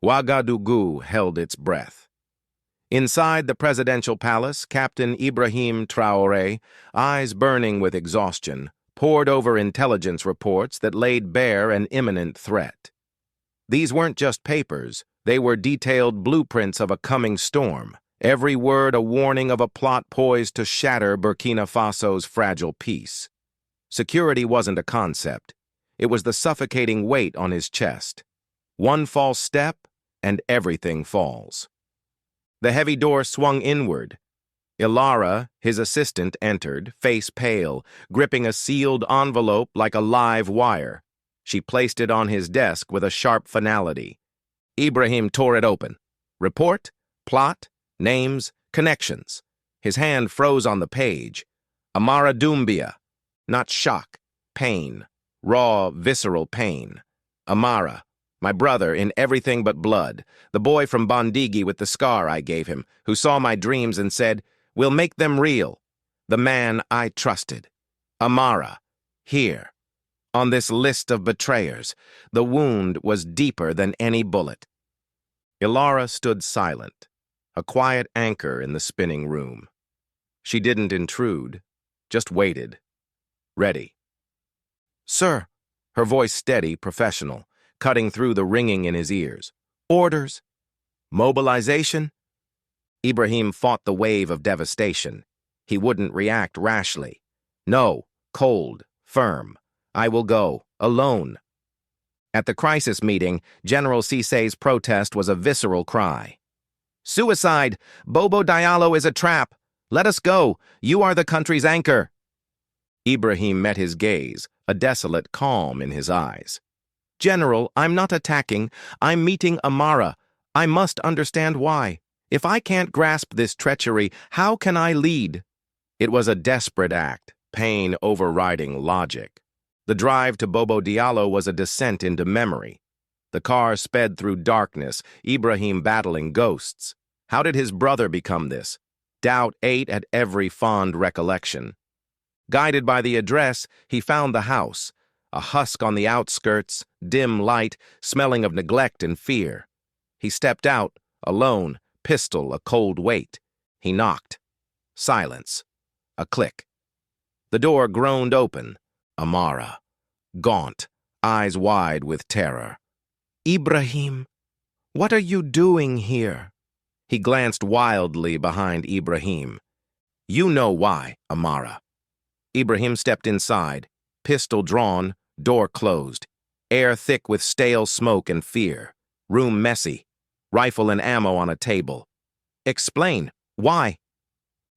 Ouagadougou held its breath. Inside the presidential palace, Captain Ibrahim Traoré, eyes burning with exhaustion, pored over intelligence reports that laid bare an imminent threat. These weren't just papers, they were detailed blueprints of a coming storm, every word a warning of a plot poised to shatter Burkina Faso's fragile peace. Security wasn't a concept. It was the suffocating weight on his chest. One false step, and everything falls. The heavy door swung inward. Ilara, his assistant, entered, face pale, gripping a sealed envelope like a live wire. She placed it on his desk with a sharp finality. Ibrahim tore it open. Report, plot, names, connections. His hand froze on the page. Amara Doumbia. Not shock, pain. Raw, visceral pain. Amara. My brother in everything but blood, the boy from Bondigi with the scar I gave him, who saw my dreams and said, "We'll make them real." The man I trusted. Amara. Here. On this list of betrayers, the wound was deeper than any bullet. Ilara stood silent, a quiet anchor in the spinning room. She didn't intrude, just waited. Ready. "Sir," her voice steady, professional, cutting through the ringing in his ears. "Orders? Mobilization?" Ibrahim fought the wave of devastation. He wouldn't react rashly. "No, cold, firm. I will go, alone." At the crisis meeting, General Cissé's protest was a visceral cry. "Suicide! Bobo Diallo is a trap! Let us go! You are the country's anchor!" Ibrahim met his gaze, a desolate calm in his eyes. "General, I'm not attacking. I'm meeting Amara. I must understand why. If I can't grasp this treachery, how can I lead?" It was a desperate act, pain overriding logic. The drive to Bobo Diallo was a descent into memory. The car sped through darkness, Ibrahim battling ghosts. How did his brother become this? Doubt ate at every fond recollection. Guided by the address, he found the house. A husk on the outskirts, dim light, smelling of neglect and fear. He stepped out, alone, pistol a cold weight. He knocked. Silence. A click. The door groaned open. Amara. Gaunt, eyes wide with terror. "Ibrahim, what are you doing here?" He glanced wildly behind Ibrahim. "You know why, Amara." Ibrahim stepped inside, pistol drawn, door closed, air thick with stale smoke and fear, room messy, rifle and ammo on a table. "Explain. Why?"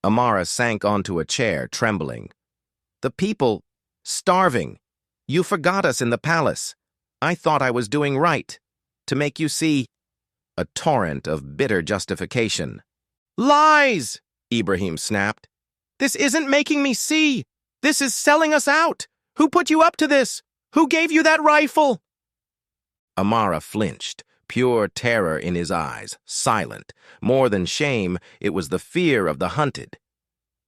Amara sank onto a chair, trembling. "The people, starving. You forgot us in the palace. I thought I was doing right. To make you see." A torrent of bitter justification. "Lies!" Ibrahim snapped. "This isn't making me see. This is selling us out. Who put you up to this? Who gave you that rifle?" Amara flinched, pure terror in his eyes, silent. More than shame, it was the fear of the hunted.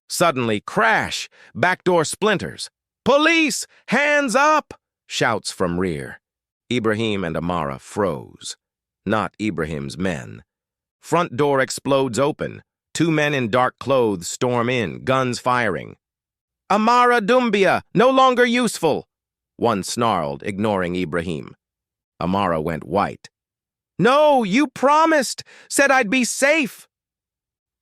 Suddenly, crash! Back door splinters. "Police! Hands up!" Shouts from rear. Ibrahim and Amara froze. Not Ibrahim's men. Front door explodes open. Two men in dark clothes storm in, guns firing. "Amara Doumbia, no longer useful!" One snarled, ignoring Ibrahim. Amara went white. "No, you promised! Said I'd be safe!"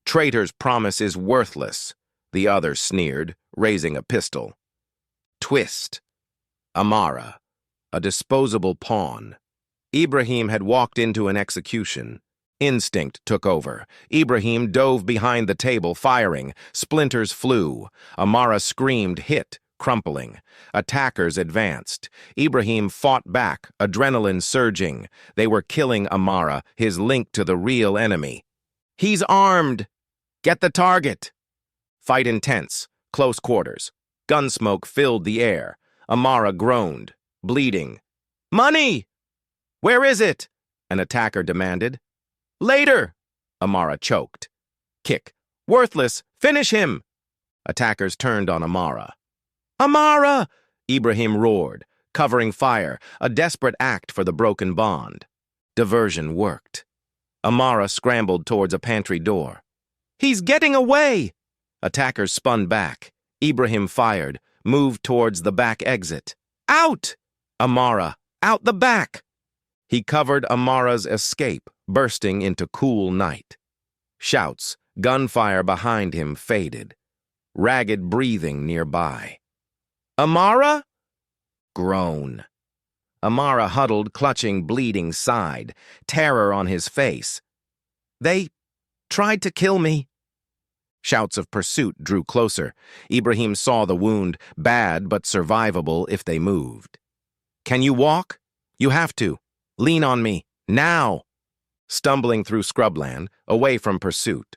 "Traitor's promise is worthless," the other sneered, raising a pistol. Twist. Amara. A disposable pawn. Ibrahim had walked into an execution. Instinct took over. Ibrahim dove behind the table, firing. Splinters flew. Amara screamed, hit, crumpling. Attackers advanced. Ibrahim fought back, adrenaline surging. They were killing Amara, his link to the real enemy. "He's armed! Get the target!" Fight intense. Close quarters. Gunsmoke filled the air. Amara groaned, bleeding. "Money! Where is it?" an attacker demanded. "Later!" Amara choked. Kick. "Worthless! Finish him!" Attackers turned on Amara. "Amara!" Ibrahim roared, covering fire, a desperate act for the broken bond. Diversion worked. Amara scrambled towards a pantry door. "He's getting away!" Attackers spun back. Ibrahim fired, moved towards the back exit. "Out!" Amara, "Out the back!" He covered Amara's escape, bursting into cool night. Shouts, gunfire behind him faded. Ragged breathing nearby. "Amara?" Groan. Amara huddled, clutching bleeding side, terror on his face. "They tried to kill me." Shouts of pursuit drew closer. Ibrahim saw the wound, bad but survivable if they moved. "Can you walk? You have to. Lean on me, now." Stumbling through scrubland, away from pursuit.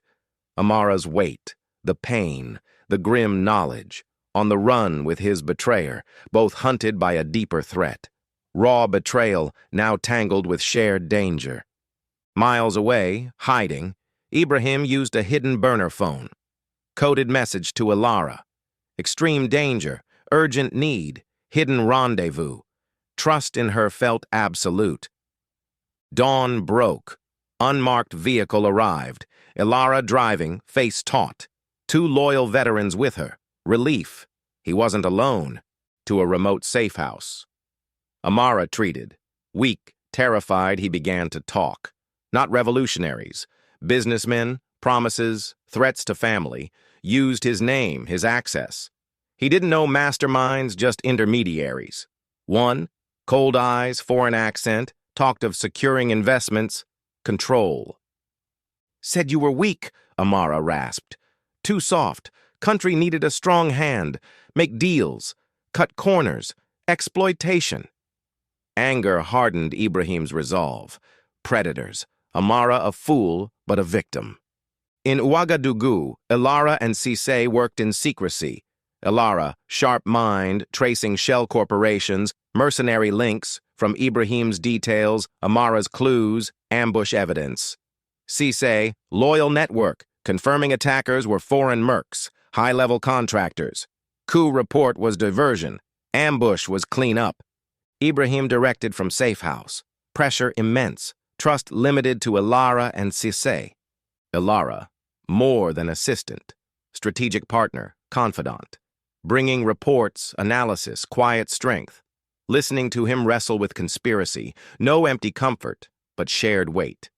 Amara's weight, the pain, the grim knowledge, on the run with his betrayer, both hunted by a deeper threat. Raw betrayal, now tangled with shared danger. Miles away, hiding, Ibrahim used a hidden burner phone. Coded message to Ilara. Extreme danger, urgent need, hidden rendezvous. Trust in her felt absolute. Dawn broke. Unmarked vehicle arrived. Ilara driving, face taut. 2 loyal veterans with her. Relief. He wasn't alone. To a remote safe house. Amara treated. Weak, terrified, he began to talk. Not revolutionaries. Businessmen, promises, threats to family. Used his name, his access. He didn't know masterminds, just intermediaries. One, cold eyes, foreign accent, talked of securing investments, control. "Said you were weak," Amara rasped. "Too soft. Country needed a strong hand. Make deals. Cut corners. Exploitation." Anger hardened Ibrahim's resolve. Predators. Amara a fool, but a victim. In Ouagadougou, Ilara and Cissé worked in secrecy. Ilara, sharp mind, tracing shell corporations, mercenary links, from Ibrahim's details, Amara's clues, ambush evidence. Cissé, loyal network, confirming attackers were foreign mercs, high-level contractors. Coup report was diversion. Ambush was clean up. Ibrahim directed from safe house. Pressure immense. Trust limited to Ilara and Cissé. Ilara, more than assistant. Strategic partner, confidant. Bringing reports, analysis, quiet strength. Listening to him wrestle with conspiracy. No empty comfort, but shared weight.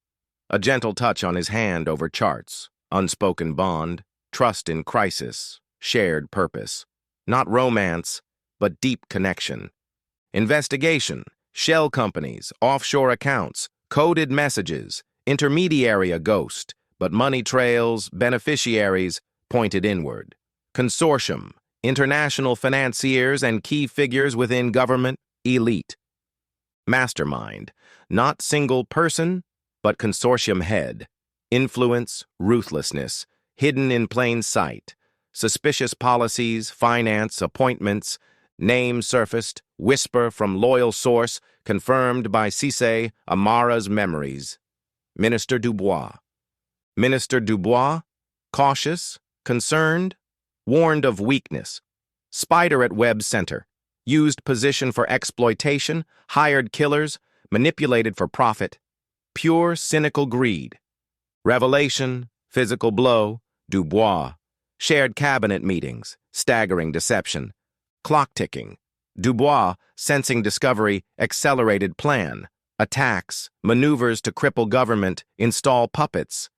A gentle touch on his hand over charts. Unspoken bond. Trust in crisis. Shared purpose. Not romance, but deep connection. Investigation. Shell companies. Offshore accounts. Coded messages. Intermediary a ghost. But money trails, beneficiaries, pointed inward. Consortium. International financiers and key figures within government, elite. Mastermind. Not single person, but consortium head. Influence, ruthlessness, hidden in plain sight. Suspicious policies, finance, appointments, name surfaced, whisper from loyal source, confirmed by Cissé, Amara's memories. Minister Dubois. Minister Dubois, cautious, concerned, warned of weakness. Spider at Webb Center. Used position for exploitation, hired killers, manipulated for profit. Pure, cynical greed. Revelation, physical blow, Dubois. Shared cabinet meetings, staggering deception. Clock ticking. Dubois, sensing discovery, accelerated plan. Attacks, maneuvers to cripple government, install puppets.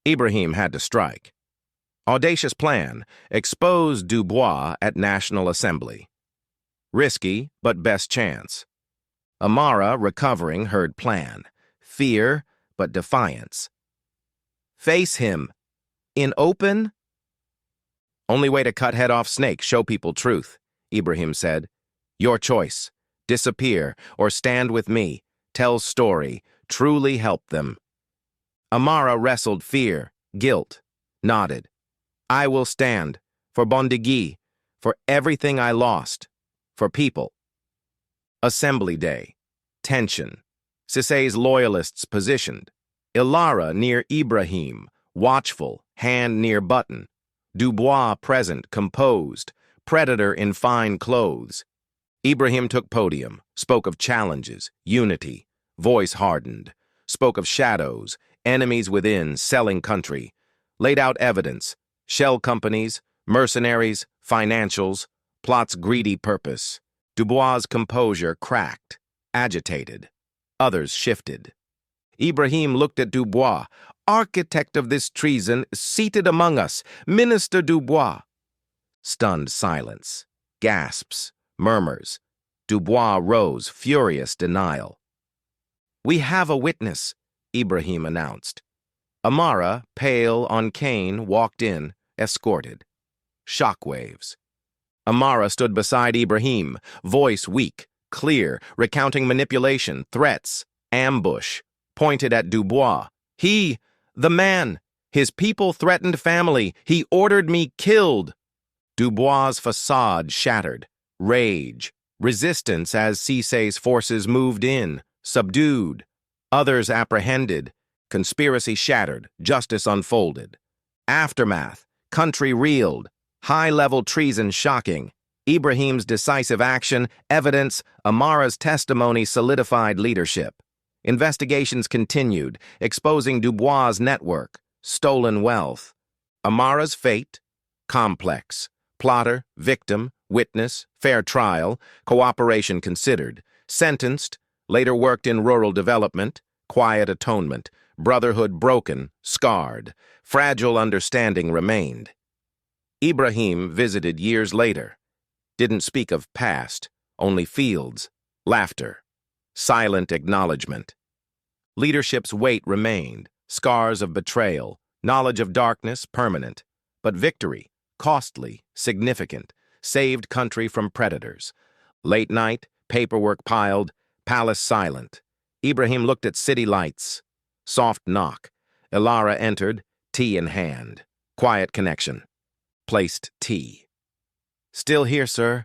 Ibrahim had to strike. Audacious plan, expose Dubois at National Assembly. Risky, but best chance. Amara, recovering, heard plan. Fear, but defiance. Face him. In open? Only way to cut head off snake, show people truth, Ibrahim said. Your choice. Disappear, or stand with me. Tell story. Truly help them. Amara wrestled fear, guilt, nodded. I will stand. For Bondegui. For everything I lost. For people. Assembly Day. Tension. Cissé's loyalists positioned. Ilara near Ibrahim, watchful, hand near button. Dubois present, composed, predator in fine clothes. Ibrahim took podium, spoke of challenges, unity, voice hardened. spoke of shadows, enemies within, selling country, laid out evidence, shell companies, mercenaries, financials, plot's greedy purpose. Dubois' composure cracked, agitated. Others shifted. Ibrahim looked at Dubois, architect of this treason, seated among us, Minister Dubois. Stunned silence, gasps, murmurs. Dubois rose, furious denial. "We have a witness," Ibrahim announced. Amara, pale, on cane, walked in, escorted. Shockwaves. Amara stood beside Ibrahim, voice weak, clear, recounting manipulation, threats, ambush, pointed at Dubois. The man, his people threatened family. He ordered me killed." Dubois' facade shattered. Rage, resistance as Cissé's forces moved in, subdued. Others apprehended. Conspiracy shattered, justice unfolded. Aftermath, country reeled. High-level treason shocking. Ibrahim's decisive action, evidence, Amara's testimony solidified leadership. Investigations continued, exposing Dubois' network, stolen wealth. Amara's fate, complex. Plotter, victim, witness, fair trial, cooperation considered. Sentenced, later worked in rural development, quiet atonement, brotherhood broken, scarred. Fragile understanding remained. Ibrahim visited years later. Didn't speak of past, only fields, laughter, silent acknowledgement. Leadership's weight remained, scars of betrayal, knowledge of darkness permanent, but victory, costly, significant, saved country from predators. Late night, paperwork piled, palace silent. Ibrahim looked at city lights. Soft knock. Ilara entered, tea in hand. Quiet connection. Placed tea. "Still here, sir."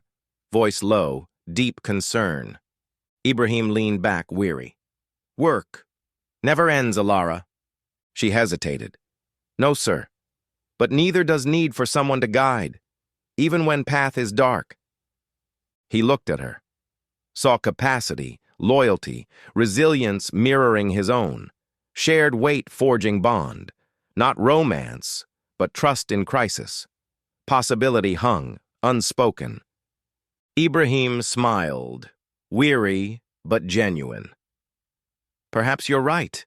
Voice low, deep concern. Ibrahim leaned back, weary. "Work. Never ends, Ilara." She hesitated. "No, sir. But neither does need for someone to guide, even when path is dark." He looked at her. Saw capacity, loyalty, resilience mirroring his own. Shared weight forging bond. Not romance, but trust in crisis. Possibility hung, unspoken. Ibrahim smiled, weary but genuine. "Perhaps you're right."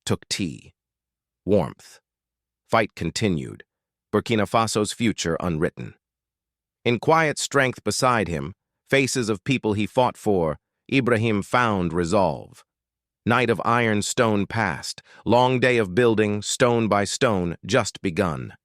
Took tea. Warmth. Fight continued. Burkina Faso's future unwritten. In quiet strength beside him, faces of people he fought for, Ibrahim found resolve. Night of iron stone past, long day of building, stone by stone, just begun.